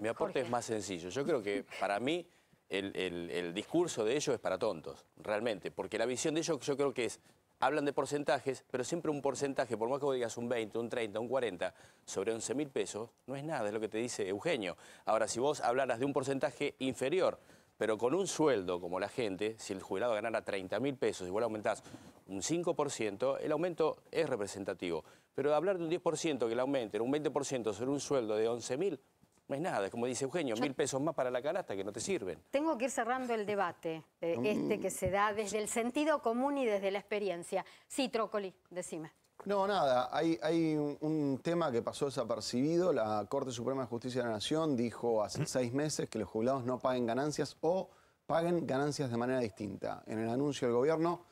Mi aporte es más sencillo. Yo creo que para mí el discurso de ellos es para tontos, realmente. Porque la visión de ellos yo creo que es, hablan de porcentajes, pero siempre un porcentaje, por más que vos digas un 20, un 30, un 40, sobre 11.000 pesos, no es nada, es lo que te dice Eugenio. Ahora, si vos hablaras de un porcentaje inferior, pero con un sueldo como la gente, si el jubilado ganara 30.000 pesos y vos le aumentás un 5%, el aumento es representativo. Pero hablar de un 10% que el aumento era un 20% sobre un sueldo de 11.000, no es nada, es como dice Eugenio, 1.000 pesos más para la canasta que no te sirven. Tengo que ir cerrando el debate, que se da desde el sentido común y desde la experiencia. Sí, Trócoli, decime. No, nada, hay un tema que pasó desapercibido. La Corte Suprema de Justicia de la Nación dijo hace 6 meses que los jubilados no paguen ganancias o paguen ganancias de manera distinta. En el anuncio del gobierno,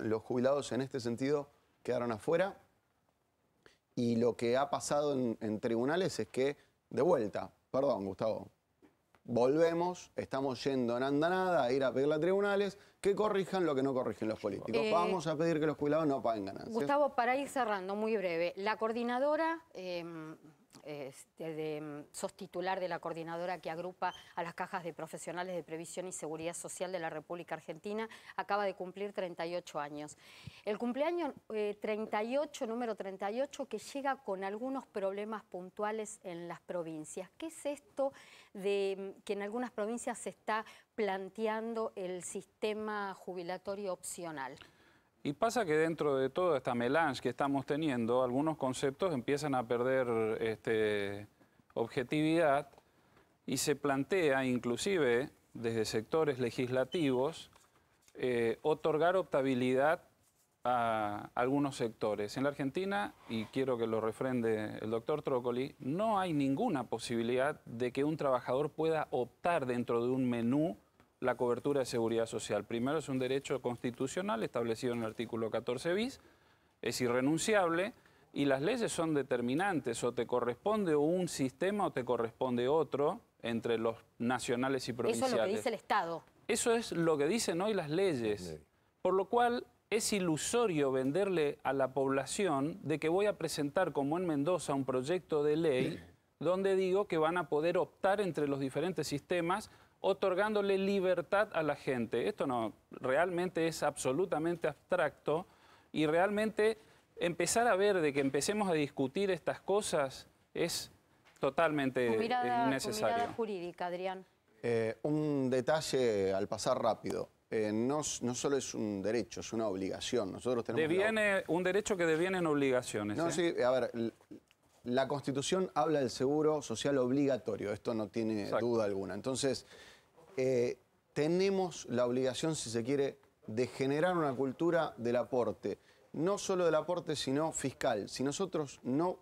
los jubilados en este sentido quedaron afuera. Y lo que ha pasado en tribunales es que, de vuelta, perdón, Gustavo, volvemos, estamos yendo en andanada a ir a pedirle a tribunales que corrijan lo que no corrigen los políticos. Vamos a pedir que los jubilados no paguen ganancias. Gustavo, para ir cerrando, muy breve, la coordinadora, sos titular de la coordinadora que agrupa a las cajas de profesionales de previsión y seguridad social de la República Argentina, acaba de cumplir 38 años. El cumpleaños 38, número 38, que llega con algunos problemas puntuales en las provincias. ¿Qué es esto de que en algunas provincias se está planteando el sistema jubilatorio opcional? Y pasa que dentro de toda esta melange que estamos teniendo, algunos conceptos empiezan a perder objetividad y se plantea inclusive desde sectores legislativos otorgar optabilidad a algunos sectores. En la Argentina, y quiero que lo refrende el doctor Trócoli, no hay ninguna posibilidad de que un trabajador pueda optar dentro de un menú la cobertura de seguridad social. Primero, es un derecho constitucional establecido en el artículo 14 bis, es irrenunciable y las leyes son determinantes, o te corresponde un sistema o te corresponde otro entre los nacionales y provinciales. Eso es lo que dice el Estado. Eso es lo que dicen hoy las leyes, por lo cual es ilusorio venderle a la población de que voy a presentar, como en Mendoza, un proyecto de ley donde digo que van a poder optar entre los diferentes sistemas otorgándole libertad a la gente. Esto no, realmente es absolutamente abstracto y realmente empezar a ver de que empecemos a discutir estas cosas es totalmente innecesario. Tu mirada jurídica, Adrián. Un detalle al pasar rápido. No solo es un derecho, es una obligación. Nosotros tenemos un derecho que deviene en obligaciones. No, sí, a ver, la Constitución habla del seguro social obligatorio. Esto no tiene duda alguna. Entonces, tenemos la obligación, si se quiere, de generar una cultura del aporte. No solo del aporte, sino fiscal. Si nosotros no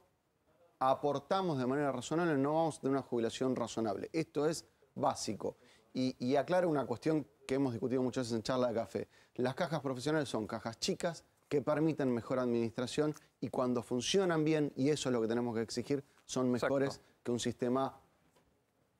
aportamos de manera razonable, no vamos a tener una jubilación razonable. Esto es básico. Y aclaro una cuestión que hemos discutido muchas veces en charla de café. Las cajas profesionales son cajas chicas que permiten mejor administración y cuando funcionan bien, y eso es lo que tenemos que exigir, son mejores que un sistema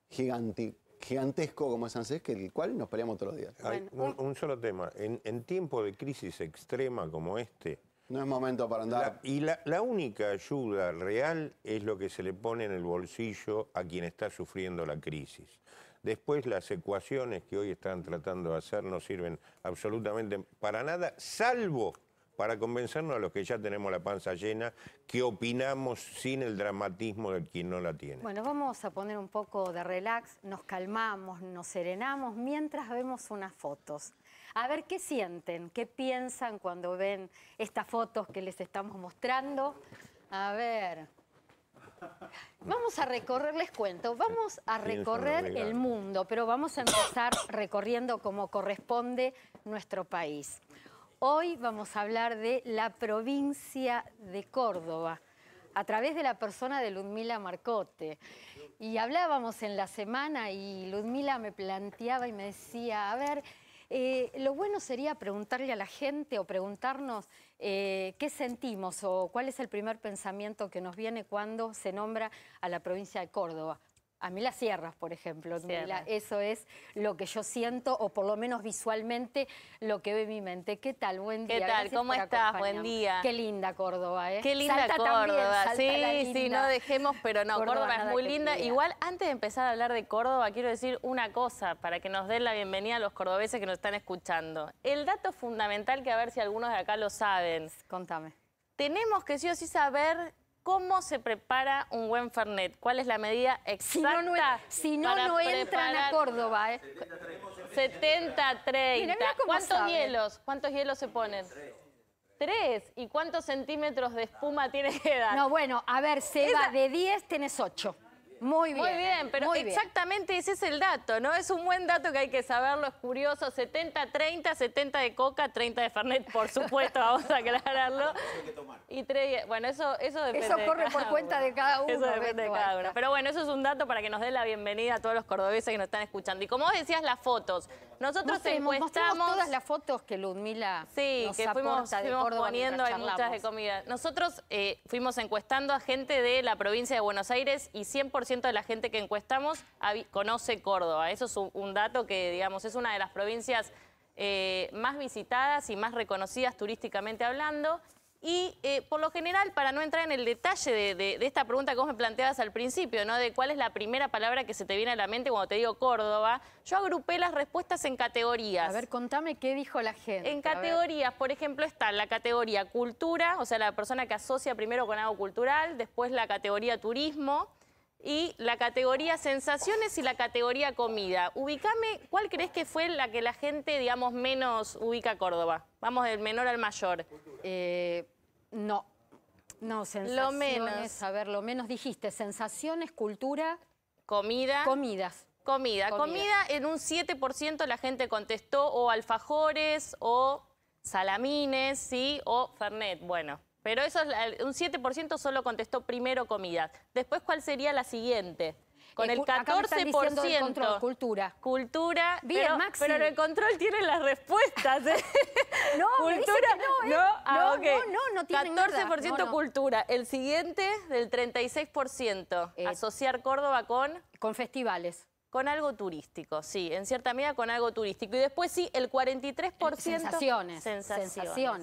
gigantesco como es ANSES, que el cual nos peleamos todos los días. Hay un solo tema. En tiempo de crisis extrema como este, no es momento para andar. La única ayuda real es lo que se le pone en el bolsillo a quien está sufriendo la crisis. Después las ecuaciones que hoy están tratando de hacer no sirven absolutamente para nada, salvo para convencernos a los que ya tenemos la panza llena, que opinamos sin el dramatismo de quien no la tiene. Bueno, vamos a poner un poco de relax, nos calmamos, nos serenamos mientras vemos unas fotos. A ver qué sienten, qué piensan cuando ven estas fotos que les estamos mostrando. A ver. Vamos a recorrer, les cuento, vamos a recorrer el mundo, pero vamos a empezar recorriendo como corresponde nuestro país. Hoy vamos a hablar de la provincia de Córdoba, a través de la persona de Ludmila Marcotte. Y hablábamos en la semana y Ludmila me planteaba y me decía, a ver, lo bueno sería preguntarle a la gente o preguntarnos qué sentimos o cuál es el primer pensamiento que nos viene cuando se nombra a la provincia de Córdoba. A mí las sierras, por ejemplo, Ludmila, eso es lo que yo siento, o por lo menos visualmente lo que ve en mi mente. ¿Qué tal? Buen día. ¿Qué tal? ¿Cómo estás? Buen día. Qué linda Córdoba, ¿eh? Qué linda Salta Córdoba. también, Sí, no dejemos, pero no, Córdoba es muy linda. Querida. Igual, antes de empezar a hablar de Córdoba, quiero decir una cosa para que nos den la bienvenida a los cordobeses que nos están escuchando. El dato fundamental, que a ver si algunos de acá lo saben. Contame. Tenemos que sí o sí saber cómo se prepara un buen Fernet. ¿Cuál es la medida exacta? Si no entran a Córdoba, ¿eh? 70-30. Mira cómo ¿Cuántos hielos se ponen? 3. ¿Y cuántos centímetros de espuma tiene que dar? No, bueno, a ver, Seba, de 10 tenés 8. Muy bien. Muy bien, pero exactamente ese es el dato, ¿no? Es un buen dato que hay que saberlo, es curioso. 70-30, 70 de coca, 30 de Fernet, por supuesto, vamos a aclararlo. Y 3, bueno, eso depende. Eso corre por cuenta de cada uno. Eso depende de cada uno. Pero bueno, eso es un dato para que nos den la bienvenida a todos los cordobeses que nos están escuchando. Y como vos decías, las fotos. Nosotros encuestamos todas las fotos que Ludmila nos que fuimos poniendo, hay muchas de comida. Nosotros fuimos encuestando a gente de la provincia de Buenos Aires y 100% de la gente que encuestamos conoce Córdoba. Eso es un dato que, digamos, es una de las provincias más visitadas y más reconocidas turísticamente hablando. Y por lo general, para no entrar en el detalle de esta pregunta que vos me planteabas al principio, ¿no? De cuál es la primera palabra que se te viene a la mente cuando te digo Córdoba, yo agrupé las respuestas en categorías. A ver, contame qué dijo la gente. En categorías, por ejemplo, está la categoría cultura, o sea, la persona que asocia primero con algo cultural, después la categoría turismo y la categoría sensaciones y la categoría comida. Ubicame, ¿cuál crees que fue la que la gente, digamos, menos ubica a Córdoba? Vamos del menor al mayor. No, sensaciones. Lo menos. A ver, lo menos dijiste, sensaciones, cultura, comida. Comidas. Comida en un 7% la gente contestó o alfajores o salamines, ¿sí? O fernet, bueno. Pero eso es un 7% solo contestó primero comida. Después, ¿cuál sería la siguiente? Con el 14%. Control, cultura. Cultura. Bien, Maxi. Pero en el control tiene las respuestas. ¿Eh? No, cultura. No tiene 14% nada. Cultura. El siguiente, del 36%. Asociar Córdoba con festivales. Con algo turístico, sí, en cierta medida con algo turístico. Y después sí, el 43%... Sensaciones.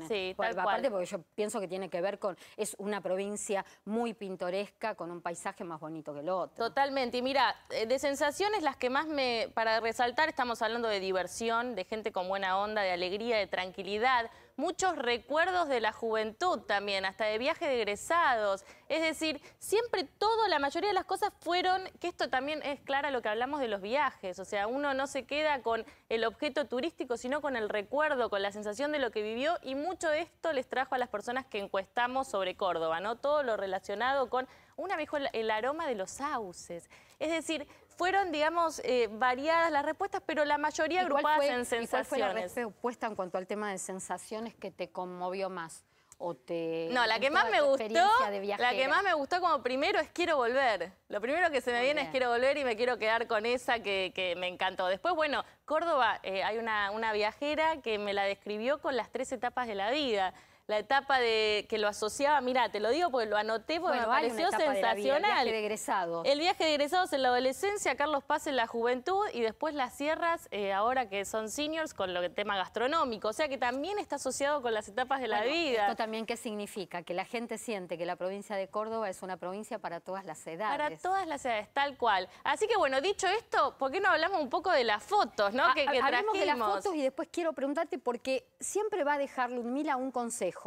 Sí, tal cual. Aparte porque yo pienso que tiene que ver con... Es una provincia muy pintoresca, con un paisaje más bonito que el otro. Totalmente. Y mira, de sensaciones las que más para resaltar, estamos hablando de diversión, de gente con buena onda, de alegría, de tranquilidad. Muchos recuerdos de la juventud también, hasta de viajes de egresados. Es decir, siempre la mayoría de las cosas fueron, que esto también es clara lo que hablamos de los viajes. O sea, uno no se queda con el objeto turístico, sino con el recuerdo, con la sensación de lo que vivió. Y mucho de esto les trajo a las personas que encuestamos sobre Córdoba, ¿no? Todo lo relacionado con, una vez el aroma de los sauces. Es decir, fueron, digamos, variadas las respuestas, pero la mayoría agrupadas en sensaciones. ¿Y cuál fue la respuesta en cuanto al tema de sensaciones que te conmovió más? No, la que más me gustó como primero es quiero volver. Lo primero que se me viene es quiero volver y me quiero quedar con esa que me encantó. Después, bueno, Córdoba, hay una viajera que me la describió con las 3 etapas de la vida. La etapa de que lo asociaba, mira, te lo digo porque lo anoté porque me pareció sensacional. El viaje de egresados. El viaje de egresados en la adolescencia, Carlos Paz en la juventud y después las sierras, ahora que son seniors, con el tema gastronómico. O sea que también está asociado con las etapas de la vida. ¿Esto también qué significa? Que la gente siente que la provincia de Córdoba es una provincia para todas las edades. Para todas las edades, tal cual. Así que bueno, dicho esto, ¿por qué no hablamos un poco de las fotos, ¿no? Que hablemos trajimos de las fotos y después quiero preguntarte porque siempre va a dejar Ludmila un consejo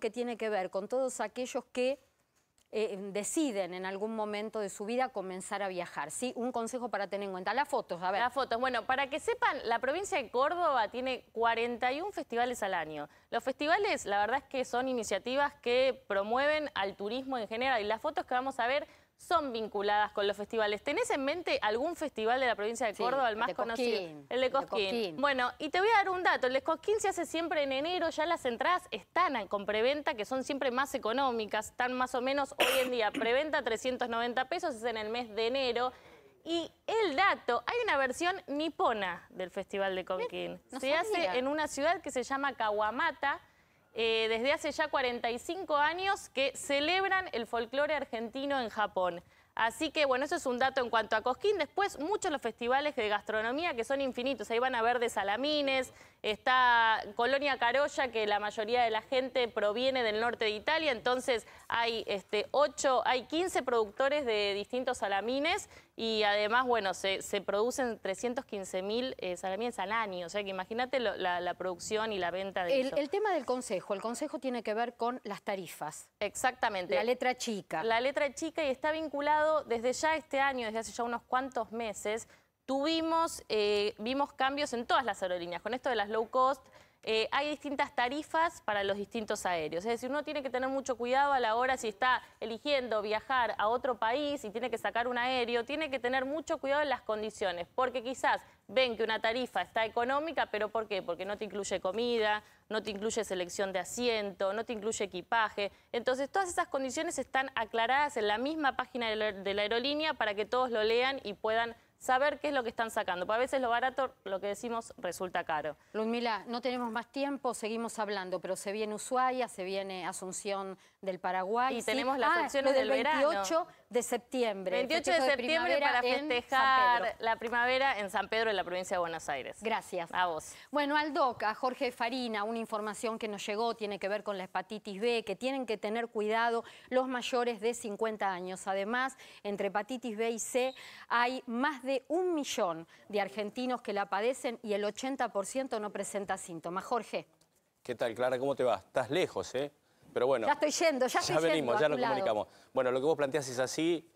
que tiene que ver con todos aquellos que deciden en algún momento de su vida comenzar a viajar, ¿sí? Un consejo para tener en cuenta. Las fotos, a ver. Las fotos. Bueno, para que sepan, la provincia de Córdoba tiene 41 festivales al año. Los festivales, la verdad es que son iniciativas que promueven al turismo en general y las fotos que vamos a ver son vinculadas con los festivales. ¿Tenés en mente algún festival de la provincia de Córdoba, el más conocido? El de Cosquín. Bueno, y te voy a dar un dato. El de Cosquín se hace siempre en enero, ya las entradas están con preventa, que son siempre más económicas, están más o menos hoy en día, preventa 390 pesos, es en el mes de enero. Y el dato, hay una versión nipona del Festival de Cosquín. Se hace en una ciudad que se llama Kawamata, desde hace ya 45 años que celebran el folclore argentino en Japón. Así que, bueno, eso es un dato en cuanto a Cosquín. Después, muchos los festivales de gastronomía que son infinitos. Ahí van a ver de salamines, está Colonia Carolla, que la mayoría de la gente proviene del norte de Italia. Entonces, hay 15 productores de distintos salamines y además, bueno, se producen 315.000 salamines al año. O sea que imagínate la producción y la venta de eso. El tema del consejo. El consejo tiene que ver con las tarifas. Exactamente. La letra chica. La letra chica, y está vinculado desde ya este año, desde hace ya unos cuantos meses, vimos cambios en todas las aerolíneas. Con esto de las low cost, hay distintas tarifas para los distintos aéreos. Es decir, uno tiene que tener mucho cuidado a la hora si está eligiendo viajar a otro país y tiene que sacar un aéreo, tiene que tener mucho cuidado en las condiciones, porque quizás ven que una tarifa está económica, pero ¿por qué? Porque no te incluye comida, no te incluye selección de asiento, no te incluye equipaje. Entonces, todas esas condiciones están aclaradas en la misma página de la aerolínea para que todos lo lean y puedan saber qué es lo que están sacando. Porque a veces lo barato, lo que decimos, resulta caro. Ludmila, no tenemos más tiempo, seguimos hablando, pero se viene Ushuaia, se viene Asunción del Paraguay. Y tenemos las opciones del 28 de septiembre. 28 de septiembre para festejar la primavera en San Pedro, en la provincia de Buenos Aires. Gracias. A vos. Bueno, al DOC, a Jorge Farina, una información que nos llegó tiene que ver con la hepatitis B, que tienen que tener cuidado los mayores de 50 años. Además, entre hepatitis B y C hay más de 1 millón de argentinos que la padecen y el 80% no presenta síntomas. Jorge. ¿Qué tal, Clara? ¿Cómo te va? Estás lejos, ¿eh? Pero bueno, ya estoy yendo, ya venimos, ya nos comunicamos. Bueno, lo que vos planteás es así.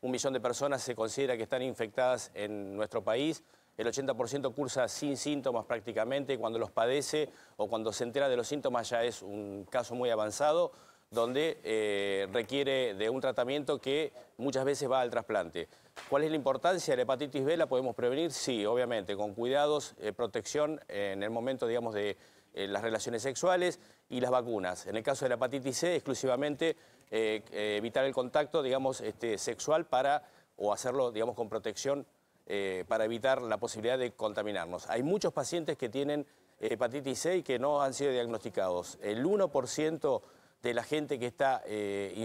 1 millón de personas se considera que están infectadas en nuestro país. El 80% cursa sin síntomas prácticamente. Cuando los padece o cuando se entera de los síntomas ya es un caso muy avanzado, donde requiere de un tratamiento que muchas veces va al trasplante. ¿Cuál es la importancia de la hepatitis B? ¿La podemos prevenir? Sí, obviamente, con cuidados, protección en el momento, digamos, de las relaciones sexuales y las vacunas. En el caso de la hepatitis C, exclusivamente evitar el contacto, digamos, sexual o hacerlo, digamos, con protección para evitar la posibilidad de contaminarnos. Hay muchos pacientes que tienen hepatitis C y que no han sido diagnosticados. El 1% de la gente que está,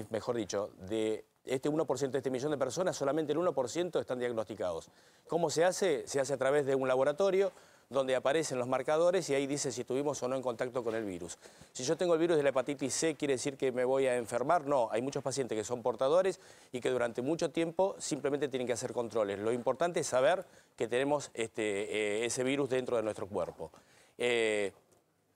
mejor dicho, de este 1% de este millón de personas, solamente el 1% están diagnosticados. ¿Cómo se hace? Se hace a través de un laboratorio donde aparecen los marcadores y ahí dice si estuvimos o no en contacto con el virus. Si yo tengo el virus de la hepatitis C, ¿quiere decir que me voy a enfermar? No, hay muchos pacientes que son portadores y que durante mucho tiempo simplemente tienen que hacer controles. Lo importante es saber que tenemos ese virus dentro de nuestro cuerpo.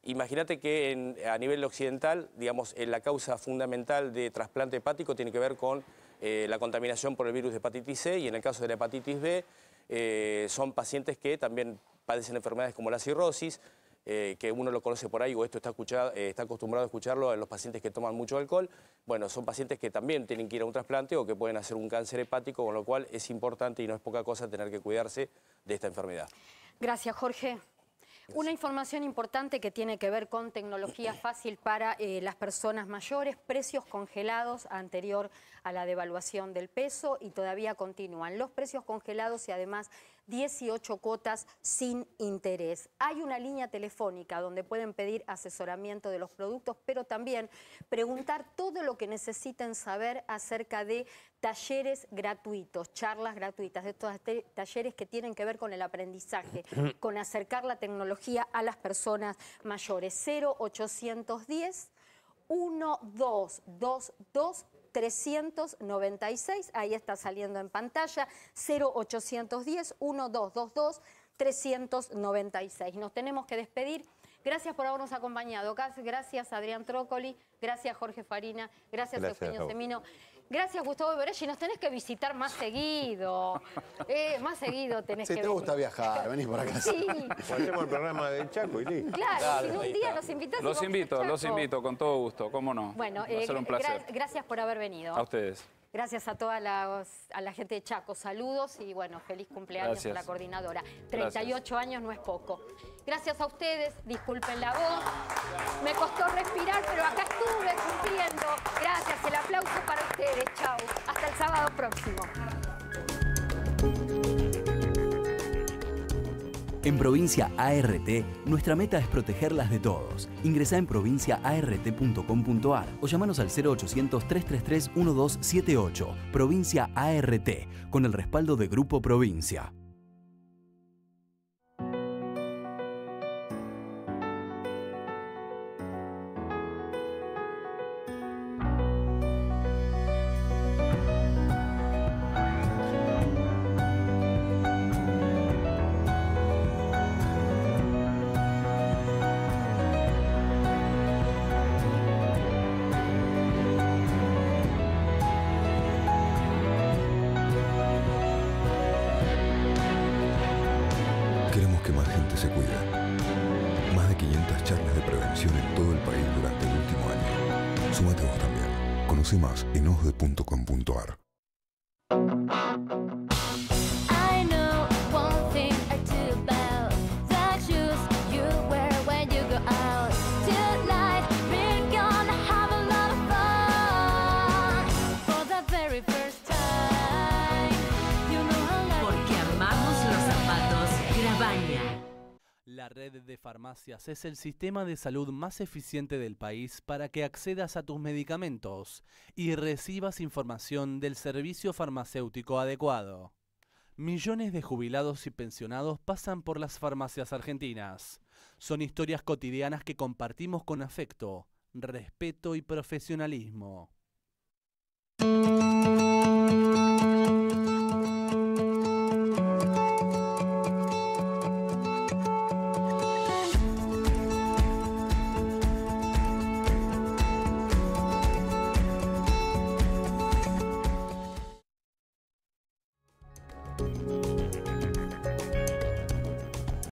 Imagínate que a nivel occidental, digamos, la causa fundamental de trasplante hepático tiene que ver con la contaminación por el virus de hepatitis C, y en el caso de la hepatitis B son pacientes que también padecen enfermedades como la cirrosis, que uno lo conoce por ahí, o esto está acostumbrado a escucharlo en los pacientes que toman mucho alcohol. Bueno, son pacientes que también tienen que ir a un trasplante o que pueden hacer un cáncer hepático, con lo cual es importante y no es poca cosa tener que cuidarse de esta enfermedad. Gracias, Jorge. Una información importante que tiene que ver con tecnología fácil para las personas mayores, precios congelados anterior a la devaluación del peso y todavía continúan los precios congelados y además 18 cuotas sin interés. Hay una línea telefónica donde pueden pedir asesoramiento de los productos, pero también preguntar todo lo que necesiten saber acerca de talleres gratuitos, charlas gratuitas, de estos talleres que tienen que ver con el aprendizaje, con acercar la tecnología a las personas mayores. 0810 1222 396, ahí está saliendo en pantalla, 0810 1222 396. Nos tenemos que despedir. Gracias por habernos acompañado. Gracias Adrián Trócoli, gracias Jorge Farina, gracias Eugenio Semino. Gracias, Gustavo Berelli. Nos tenés que visitar más seguido. Más seguido tenés que venir. Si te gusta viajar, venís por acá. Sí. Hacemos el programa del Chaco y listo. Claro, si un día nos invitás. Los invito, con todo gusto, cómo no. Bueno, va a ser un placer. Gracias por haber venido. A ustedes. Gracias a toda la gente de Chaco. Saludos y bueno, feliz cumpleaños a la coordinadora. 38 años no es poco. Gracias a ustedes, disculpen la voz. Me costó respirar, pero acá estuve cumpliendo. Gracias, el aplauso para ustedes. Chau. Hasta el sábado próximo. En Provincia ART, nuestra meta es protegerlas de todos. Ingresá en provinciaart.com.ar o llamanos al 0800-333-1278. Provincia ART, con el respaldo de Grupo Provincia. Queremos que más gente se cuide. Más de 500 charlas de prevención en todo el país durante el último año. Súmate vos también. Conoce más en osde.com.ar. La red de farmacias es el sistema de salud más eficiente del país para que accedas a tus medicamentos y recibas información del servicio farmacéutico adecuado. Millones de jubilados y pensionados pasan por las farmacias argentinas. Son historias cotidianas que compartimos con afecto, respeto y profesionalismo.